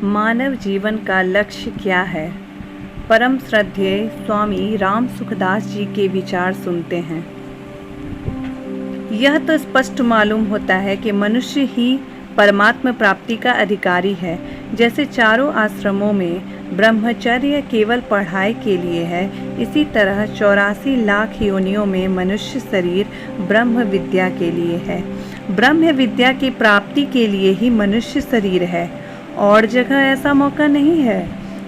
मानव जीवन का लक्ष्य क्या है? परम श्रद्धेय स्वामी राम सुखदास जी के विचार सुनते हैं। यह तो स्पष्ट मालूम होता है कि मनुष्य ही परमात्मा प्राप्ति का अधिकारी है। जैसे चारों आश्रमों में ब्रह्मचर्य केवल पढ़ाई के लिए है, इसी तरह 84 लाख योनियों में मनुष्य शरीर ब्रह्म विद्या के लिए है। ब्रह्म विद्या की प्राप्ति के लिए ही मनुष्य शरीर है। और जगह ऐसा मौका नहीं है,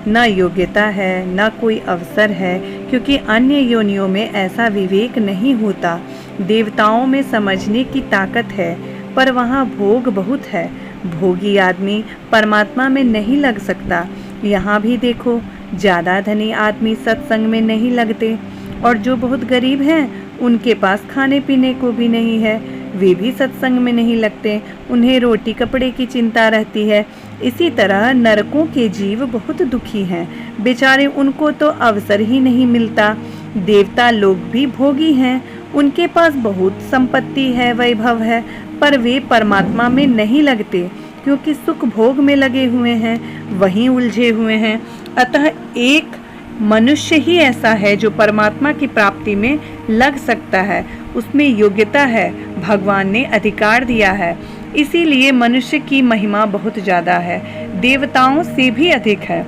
न योग्यता है, न कोई अवसर है, क्योंकि अन्य योनियों में ऐसा विवेक नहीं होता। देवताओं में समझने की ताकत है, पर वहाँ भोग बहुत है। भोगी आदमी परमात्मा में नहीं लग सकता। यहाँ भी देखो, ज़्यादा धनी आदमी सत्संग में नहीं लगते, और जो बहुत गरीब हैं उनके पास खाने पीने को भी नहीं है, वे भी सत्संग में नहीं लगते। उन्हें रोटी कपड़े की चिंता रहती है। इसी तरह नरकों के जीव बहुत दुखी हैं, बेचारे, उनको तो अवसर ही नहीं मिलता। देवता लोग भी भोगी हैं, उनके पास बहुत संपत्ति है, वैभव है, पर वे परमात्मा में नहीं लगते, क्योंकि सुख भोग में लगे हुए हैं, वहीं उलझे हुए हैं। अतः एक मनुष्य ही ऐसा है जो परमात्मा की प्राप्ति में लग सकता है, उसमें योग्यता है, भगवान ने अधिकार दिया है। इसीलिए मनुष्य की महिमा बहुत ज़्यादा है, देवताओं से भी अधिक है।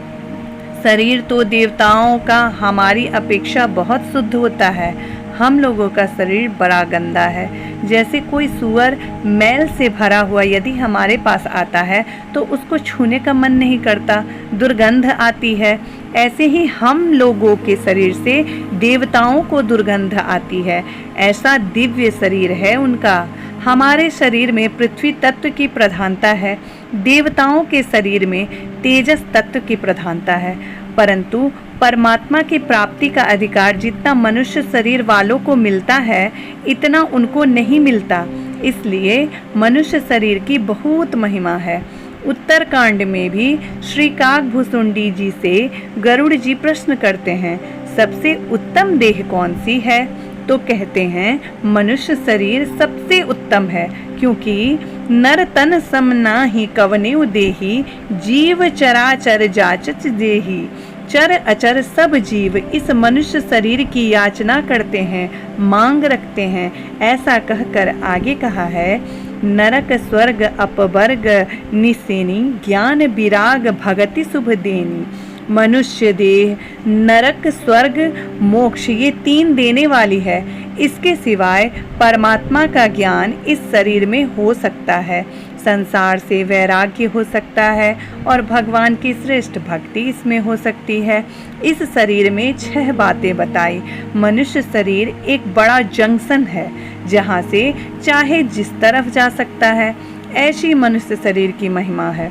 शरीर तो देवताओं का हमारी अपेक्षा बहुत शुद्ध होता है। हम लोगों का शरीर बड़ा गंदा है। जैसे कोई सूअर मैल से भरा हुआ यदि हमारे पास आता है तो उसको छूने का मन नहीं करता, दुर्गंध आती है। ऐसे ही हम लोगों के शरीर से देवताओं को दुर्गंध आती है। ऐसा दिव्य शरीर है उनका। हमारे शरीर में पृथ्वी तत्व की प्रधानता है, देवताओं के शरीर में तेजस तत्व की प्रधानता है। परंतु परमात्मा की प्राप्ति का अधिकार जितना मनुष्य शरीर वालों को मिलता है, इतना उनको नहीं मिलता। इसलिए मनुष्य शरीर की बहुत महिमा है। उत्तरकांड में भी श्री काकभुसुंडी जी से गरुड़ जी प्रश्न करते हैं, सबसे उत्तम देह कौन सी है? तो कहते हैं मनुष्य शरीर सबसे उत्तम है, क्योंकि नर तन सम नाहि कवनेउ देहि, जीव चराचर जाचच देहि। चर अचर सब जीव इस मनुष्य शरीर की याचना करते हैं, मांग रखते हैं। ऐसा कहकर आगे कहा है, नरक स्वर्ग अपवर्ग निसेनी, ज्ञान विराग भगति शुभ देनी। मनुष्य देह, नरक, स्वर्ग, मोक्ष, ये 3 देने वाली है। इसके सिवाय परमात्मा का ज्ञान इस शरीर में हो सकता है, संसार से वैराग्य हो सकता है, और भगवान की श्रेष्ठ भक्ति इसमें हो सकती है। इस शरीर में 6 बातें बताई। मनुष्य शरीर एक बड़ा जंक्शन है, जहाँ से चाहे जिस तरफ जा सकता है। ऐसी मनुष्य शरीर की महिमा है।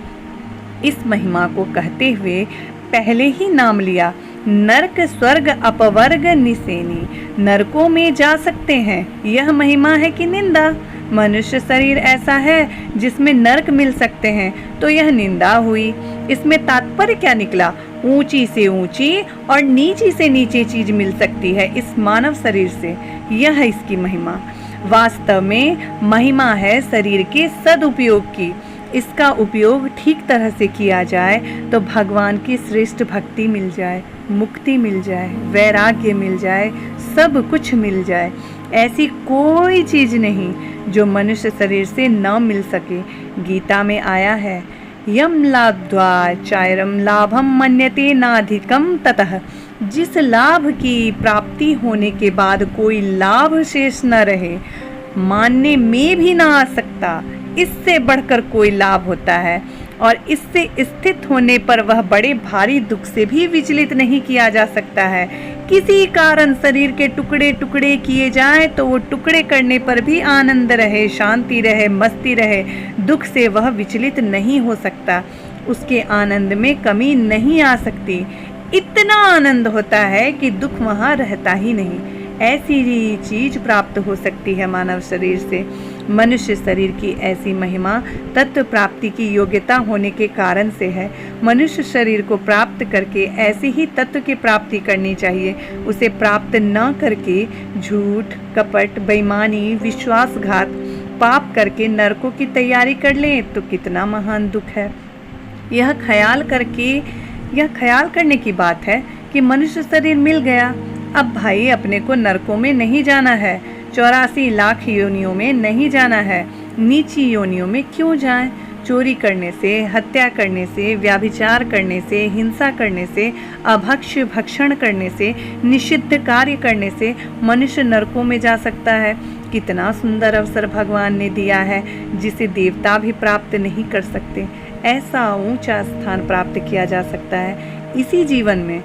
इस महिमा को कहते हुए पहले ही नाम लिया, नरक स्वर्ग अपवर्ग निसेनी। नरकों में जा सकते हैं, यह महिमा है कि निंदा? मनुष्य शरीर ऐसा है जिसमें नरक मिल सकते हैं, तो यह निंदा हुई। इसमें तात्पर्य क्या निकला? ऊंची से ऊंची और नीची से नीची चीज मिल सकती है इस मानव शरीर से, यह है इसकी महिमा। वास्तव में महिमा है शरीर के सदुपयोग की। इसका उपयोग ठीक तरह से किया जाए तो भगवान की श्रेष्ठ भक्ति मिल जाए, मुक्ति मिल जाए, वैराग्य मिल जाए, सब कुछ मिल जाए। ऐसी कोई चीज नहीं जो मनुष्य शरीर से न मिल सके। गीता में आया है, यम लाभ्वा चायरम लाभम मन्यते नाधिकम ततः। जिस लाभ की प्राप्ति होने के बाद कोई लाभ शेष न रहे, मानने में भी ना आ सकता, इससे बढ़कर कोई लाभ होता है। और इससे स्थित होने पर वह बड़े भारी दुख से भी विचलित नहीं किया जा सकता है। किसी कारण शरीर के टुकड़े टुकड़े किए जाएं तो वो टुकड़े करने पर भी आनंद रहे, शांति रहे, मस्ती रहे, दुख से वह विचलित नहीं हो सकता। उसके आनंद में कमी नहीं आ सकती। इतना आनंद होता है कि दुख वहाँ रहता ही नहीं। ऐसी चीज प्राप्त हो सकती है मानव शरीर से। मनुष्य शरीर की ऐसी महिमा तत्व प्राप्ति की योग्यता होने के कारण से है। मनुष्य शरीर को प्राप्त करके ऐसी ही तत्व की प्राप्ति करनी चाहिए। उसे प्राप्त न करके झूठ, कपट, बेईमानी, विश्वासघात, पाप करके नरकों की तैयारी कर लें तो कितना महान दुख है। यह ख्याल करने की बात है कि मनुष्य शरीर मिल गया, अब भाई अपने को नरकों में नहीं जाना है, 84 लाख योनियों में नहीं जाना है, नीची योनियों में क्यों जाएं? चोरी करने से, हत्या करने से, व्याभिचार करने से, हिंसा करने से, अभक्ष्य भक्षण करने से, निषिद्ध कार्य करने से मनुष्य नरकों में जा सकता है। कितना सुंदर अवसर भगवान ने दिया है जिसे देवता भी प्राप्त नहीं कर सकते। ऐसा ऊंचा स्थान प्राप्त किया जा सकता है। इसी जीवन में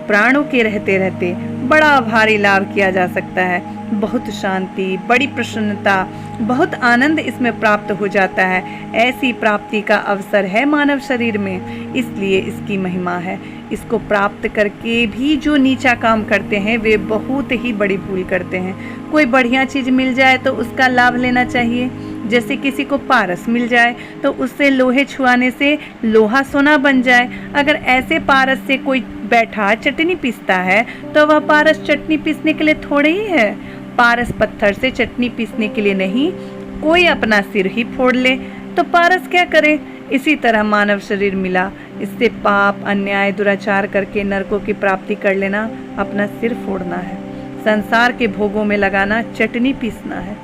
प्राणों के रहते रहते बड़ा भारी लाभ किया जा सकता है। बहुत शांति, बड़ी प्रसन्नता, बहुत आनंद इसमें प्राप्त हो जाता है। ऐसी प्राप्ति का अवसर है मानव शरीर में, इसलिए इसकी महिमा है। इसको प्राप्त करके भी जो नीचा काम करते हैं वे बहुत ही बड़ी भूल करते हैं। कोई बढ़िया चीज़ मिल जाए तो उसका लाभ लेना चाहिए। जैसे किसी को पारस मिल जाए तो उससे लोहे छुआने से लोहा सोना बन जाए। अगर ऐसे पारस से कोई बैठा चटनी पीसता है तो वह पारस चटनी पीसने के लिए थोड़े ही है। पारस पत्थर से चटनी पीसने के लिए नहीं, कोई अपना सिर ही फोड़ ले तो पारस क्या करे। इसी तरह मानव शरीर मिला, इससे पाप, अन्याय, दुराचार करके नरकों की प्राप्ति कर लेना अपना सिर फोड़ना है। संसार के भोगों में लगाना चटनी पीसना है।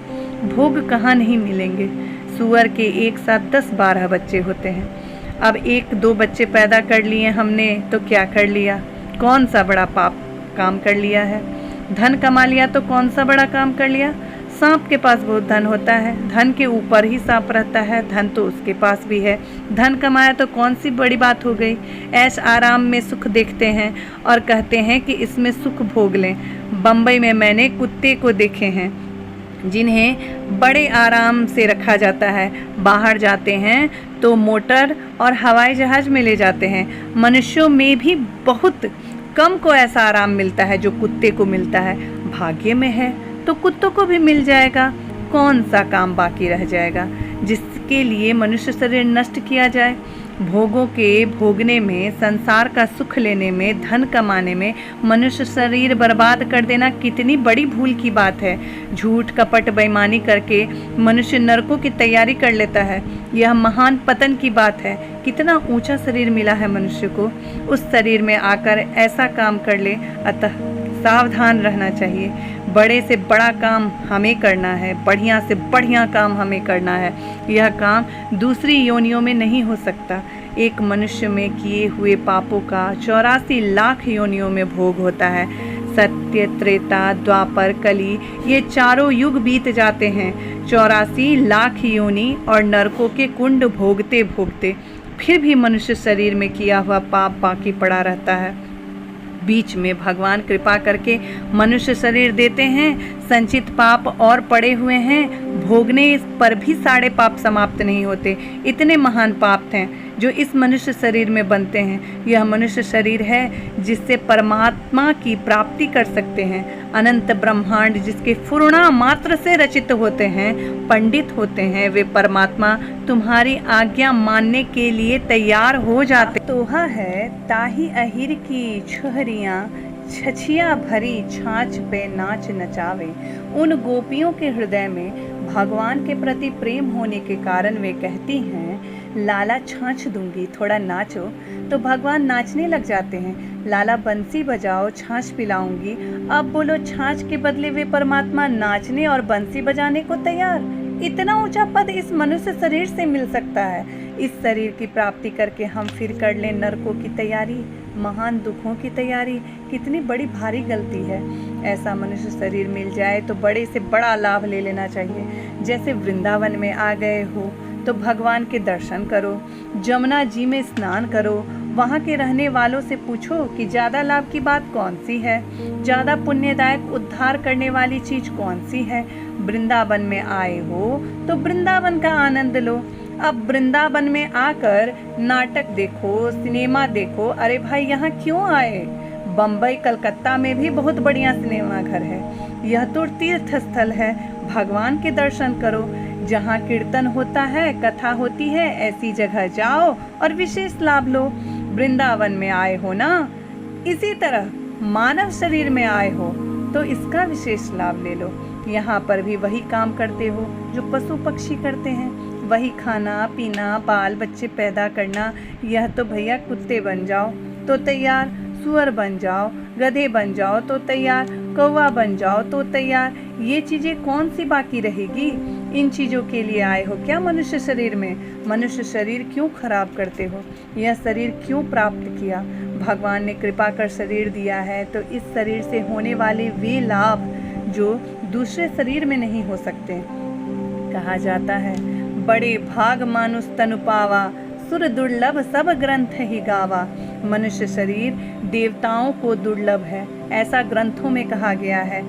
भोग कहाँ नहीं मिलेंगे। सुअर के एक साथ 10-12 बच्चे होते हैं। अब 1-2 बच्चे पैदा कर लिए हमने तो क्या कर लिया? कौन सा बड़ा पाप काम कर लिया है? धन कमा लिया तो कौन सा बड़ा काम कर लिया? सांप के पास बहुत धन होता है, धन के ऊपर ही सांप रहता है, धन तो उसके पास भी है। धन कमाया तो कौन सी बड़ी बात हो गई? ऐश आराम में सुख देखते हैं और कहते हैं कि इसमें सुख भोग लें। बम्बई में मैंने कुत्ते को देखे हैं जिन्हें बड़े आराम से रखा जाता है। बाहर जाते हैं तो मोटर और हवाई जहाज में ले जाते हैं। मनुष्यों में भी बहुत कम को ऐसा आराम मिलता है जो कुत्ते को मिलता है। भाग्य में है तो कुत्तों को भी मिल जाएगा। कौन सा काम बाकी रह जाएगा जिसके लिए मनुष्य शरीर नष्ट किया जाए? भोगों के भोगने में, संसार का सुख लेने में, धन कमाने में मनुष्य शरीर बर्बाद कर देना कितनी बड़ी भूल की बात है। झूठ, कपट, बेईमानी करके मनुष्य नरकों की तैयारी कर लेता है। यह महान पतन की बात है। कितना ऊंचा शरीर मिला है मनुष्य को, उस शरीर में आकर ऐसा काम कर ले। अतः सावधान रहना चाहिए। बड़े से बड़ा काम हमें करना है, बढ़िया से बढ़िया काम हमें करना है। यह काम दूसरी योनियों में नहीं हो सकता। एक मनुष्य में किए हुए पापों का 84 लाख योनियों में भोग होता है। सत्य, त्रेता, द्वापर, कली, ये चारों युग बीत जाते हैं। 84 लाख योनि और नरकों के कुंड भोगते भोगते फिर भी मनुष्य शरीर में किया हुआ पाप बाकी पड़ा रहता है। बीच में भगवान कृपा करके मनुष्य शरीर देते हैं। संचित पाप और पड़े हुए हैं, भोगने पर भी सारे पाप समाप्त नहीं होते। इतने महान पाप हैं जो इस मनुष्य शरीर में बनते हैं। यह मनुष्य शरीर है जिससे परमात्मा की प्राप्ति कर सकते हैं। अनंत ब्रह्मांड जिसके फुर्णा मात्र से रचित होते हैं, पंडित होते हैं, वे परमात्मा तुम्हारी आज्ञा मानने के लिए तैयार हो जाते। तोहा है ताही अहिर की छुहरियाँ, छछिया भरी छाछ पे नाच नचावे। उन गोपियों के हृदय में भगवान के प्रति प्रेम होने के कारण वे कहती हैं, लाला छाछ दूंगी, थोड़ा नाचो। तो भगवान नाचने लग जाते हैं। लाला बंसी बजाओ, छाछ पिलाऊंगी। अब बोलो छाछ के बदले वे परमात्मा नाचने और बंसी बजाने को तैयार। इतना ऊंचा पद इस मनुष्य शरीर से मिल सकता है। इस शरीर की प्राप्ति करके हम फिर कर लें नरकों की तैयारी, महान दुखों की तैयारी। कितनी बड़ी भारी गलती है। ऐसा मनुष्य शरीर मिल जाए तो बड़े से बड़ा लाभ ले लेना चाहिए। जैसे वृंदावन में आ गए हो तो भगवान के दर्शन करो, जमुना जी में स्नान करो, वहाँ के रहने वालों से पूछो कि ज़्यादा लाभ की बात कौन सी है, ज़्यादा पुण्यदायक उद्धार करने वाली चीज़ कौन सी है। वृंदावन में आए हो तो वृंदावन का आनंद लो। अब वृंदावन में आकर नाटक देखो, सिनेमा देखो। अरे भाई यहाँ क्यों आए? बम्बई, कलकत्ता में भी बहुत बढ़िया सिनेमा घर है। यह तो तीर्थ स्थल है। भगवान के दर्शन करो। जहाँ कीर्तन होता है, कथा होती है, ऐसी जगह जाओ और विशेष लाभ लो। वृंदावन में आए हो ना, इसी तरह मानव शरीर में आए हो तो इसका विशेष लाभ ले लो। यहाँ पर भी वही काम करते हो जो पशु पक्षी करते हैं। वही खाना पीना, बाल बच्चे पैदा करना, यह तो भैया कुत्ते बन जाओ तो तैयार, सुअर बन जाओ, गधे बन जाओ तो तैयार, कौवा बन जाओ तो तैयार। ये चीज़ें कौन सी बाकी रहेगी? इन चीज़ों के लिए आए हो क्या मनुष्य शरीर में? मनुष्य शरीर क्यों खराब करते हो? यह शरीर क्यों प्राप्त किया? भगवान ने कृपा कर शरीर दिया है, तो इस शरीर से होने वाले वे लाभ जो दूसरे शरीर में नहीं हो सकते। कहा जाता है, बड़े भाग मानुष तनु पावा, सुर दुर्लभ सब ग्रंथ ही गावा। मनुष्य शरीर देवताओं को दुर्लभ है, ऐसा ग्रंथों में कहा गया है।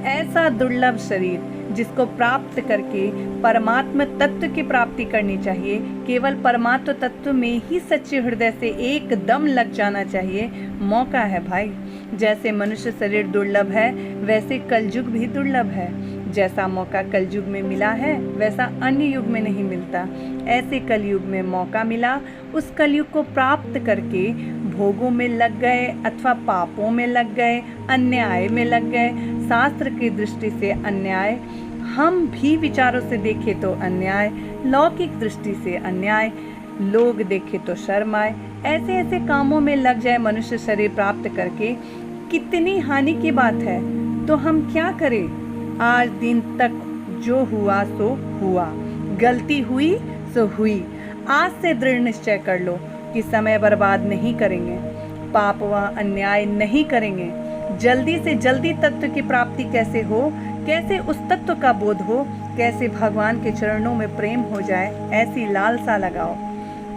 ऐसा दुर्लभ शरीर जिसको प्राप्त करके परमात्म तत्व की प्राप्ति करनी चाहिए, केवल परमात्म तत्व में ही सच्चे हृदय से एकदम लग जाना चाहिए। मौका है भाई। जैसे मनुष्य शरीर दुर्लभ है, वैसे कलयुग भी दुर्लभ है। जैसा मौका कलयुग में मिला है, वैसा अन्य युग में नहीं मिलता। ऐसे कलयुग में मौका मिला, उस कलयुग को प्राप्त करके भोगों में लग गए अथवा पापों में लग गए, अन्याय में लग गए। शास्त्र की दृष्टि से अन्याय, हम भी विचारों से देखें तो अन्याय, लौकिक दृष्टि से अन्याय, लोग देखे तो शर्म आए। ऐसे ऐसे कामों में लग जाए मनुष्य शरीर प्राप्त करके, कितनी हानि की बात है। तो हम क्या करें? आज दिन तक जो हुआ सो हुआ, गलती हुई सो हुई। आज से दृढ़ निश्चय कर लो कि समय बर्बाद नहीं करेंगे, पाप व अन्याय नहीं करेंगे। जल्दी से जल्दी तत्व की प्राप्ति कैसे हो, कैसे उस तत्व का बोध हो, कैसे भगवान के चरणों में प्रेम हो जाए, ऐसी लालसा लगाओ।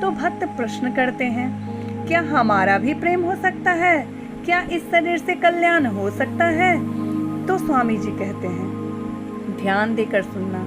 तो भक्त प्रश्न करते हैं, क्या हमारा भी प्रेम हो सकता है? क्या इस शरीर से कल्याण हो सकता है? तो स्वामी जी कहते हैं, ध्यान देकर सुनना,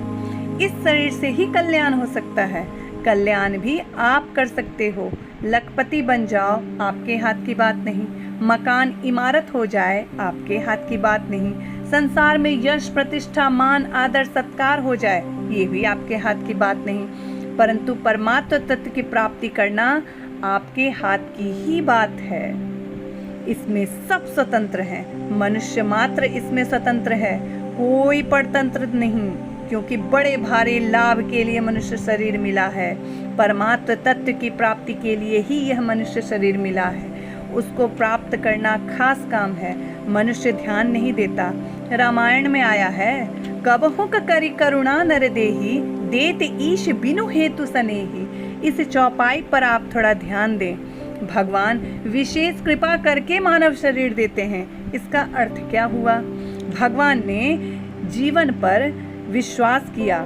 इस शरीर से ही कल्याण हो सकता है। कल्याण भी आप कर सकते हो। लखपति बन जाओ, आपके हाथ की बात नहीं। मकान इमारत हो जाए, आपके हाथ की बात नहीं। संसार में यश प्रतिष्ठा मान आदर सत्कार हो जाए, ये भी आपके हाथ की बात नहीं। परंतु परमात्म तत्व की प्राप्ति करना आपके हाथ की ही बात है। इसमें सब स्वतंत्र हैं, मनुष्य मात्र इसमें स्वतंत्र है, कोई परतंत्र नहीं। क्योंकि बड़े भारी लाभ के लिए मनुष्य शरीर मिला है, परमात्म तत्व की प्राप्ति के लिए ही यह मनुष्य शरीर मिला है। उसको प्राप्त करना खास काम है, मनुष्य ध्यान नहीं देता। रामायण में आया है, कबहुक करी करुणा नर देही, देत ईश बिनु हेतु सनेही। इस चौपाई पर आप थोड़ा ध्यान दें। भगवान विशेष कृपा करके मानव शरीर देते हैं। इसका अर्थ क्या हुआ? भगवान ने जीवन पर विश्वास किया,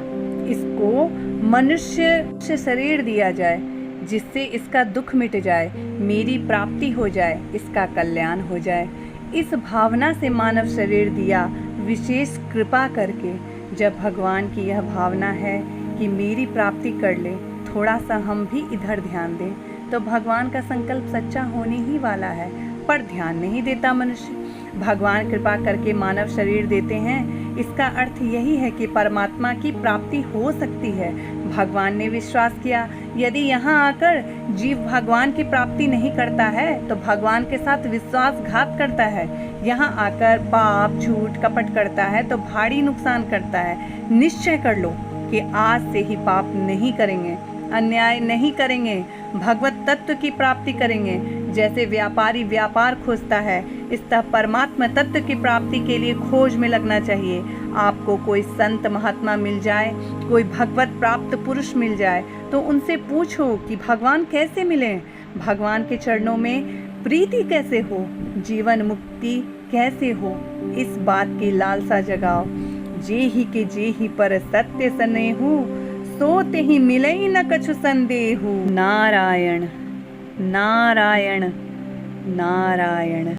इसको मनुष्य शरीर दिया जाए जिससे इसका दुख मिट जाए, मेरी प्राप्ति हो जाए, इसका कल्याण हो जाए। इस भावना से मानव शरीर दिया, विशेष कृपा करके। जब भगवान की यह भावना है कि मेरी प्राप्ति कर ले, थोड़ा सा हम भी इधर ध्यान दें, तो भगवान का संकल्प सच्चा होने ही वाला है। पर ध्यान नहीं देता मनुष्य। भगवान कृपा करके मानव शरीर देते हैं, इसका अर्थ यही है कि परमात्मा की प्राप्ति हो सकती है। भगवान ने विश्वास किया, यदि यहाँ आकर जीव भगवान की प्राप्ति नहीं करता है तो भगवान के साथ विश्वासघात करता है। यहाँ आकर पाप झूठ कपट करता है तो भारी नुकसान करता है। निश्चय कर लो कि आज से ही पाप नहीं करेंगे, अन्याय नहीं करेंगे, भगवत तत्व की प्राप्ति करेंगे। जैसे व्यापारी व्यापार खोजता है, इस तरह परमात्मा तत्व की प्राप्ति के लिए खोज में लगना चाहिए। आपको कोई संत महात्मा मिल जाए, कोई भगवत प्राप्त पुरुष मिल जाए, तो उनसे पूछो कि भगवान कैसे मिले, भगवान के चरणों में प्रीति कैसे हो, जीवन मुक्ति कैसे हो। इस बात की लालसा जगाओ। जेहि के जेहि पर सत्य सनेहु, सोते ही मिले न कछु संदेहु। नारायण नारायण नारायण।